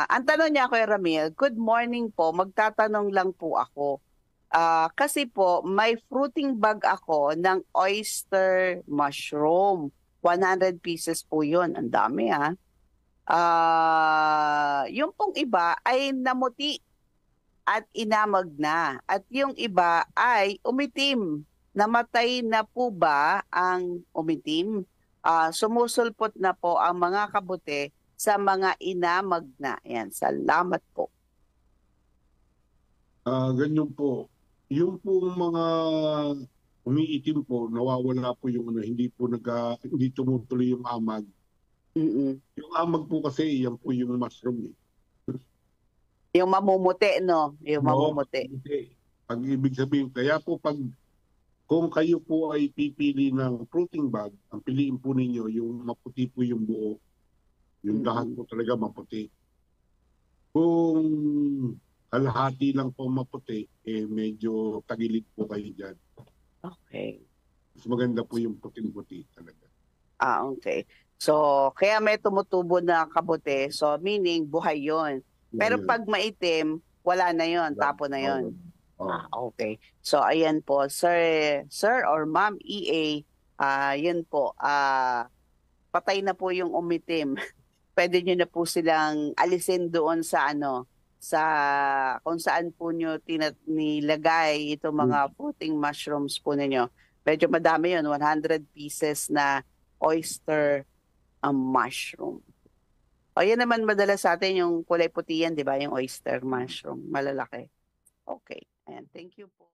Ang tanong niya, Kuya Ramil, good morning po, magtatanong lang po ako. Kasi po, may fruiting bag ako ng oyster mushroom. 100 pieces po yun. Ang dami ha. Yung pong iba ay namuti at inamag na. At yung iba ay umitim. Namatay na po ba ang umitim? Sumusulpot na po ang mga kabuti sa mga inamag na. Yan, salamat po. Ganyan po. Yung po mga umiitim po, nawawala po yung hindi tumutuloy yung amag. Mm-mm. Yung amag po kasi, yan po yung mushroom eh. Yung mamumuti, no? Yung No, mamumuti. hindi. Ang ibig sabihin, kaya po kung kayo po ay pipili ng fruiting bag, ang piliin po ninyo, yung maputi po yung buo. Yung lahat Mm-mm. po talaga maputi. Kung kalahati lang po maputi, medyo tagilid po kayo dyan. Okay. Mas maganda po yung puting-puti talaga. Okay. So, kaya may tumutubo na kabuti. So, meaning, buhay yon. Pero Ngayon, pag maitim, wala na yon, yan. tapo na Oh, yon. oh. Okay. So, ayan po, sir or ma'am EA, yun po, patay na po yung umitim. Pwede nyo na po silang alisin doon sa sa kung saan po nyo nilagay itong mga fruiting mushrooms po ninyo. Medyo madami yun, 100 pieces na oyster mushroom. O yan naman madalas sa atin yung kulay puti yan, di ba? Yung oyster mushroom, malalaki. Okay. Ayan, thank you po.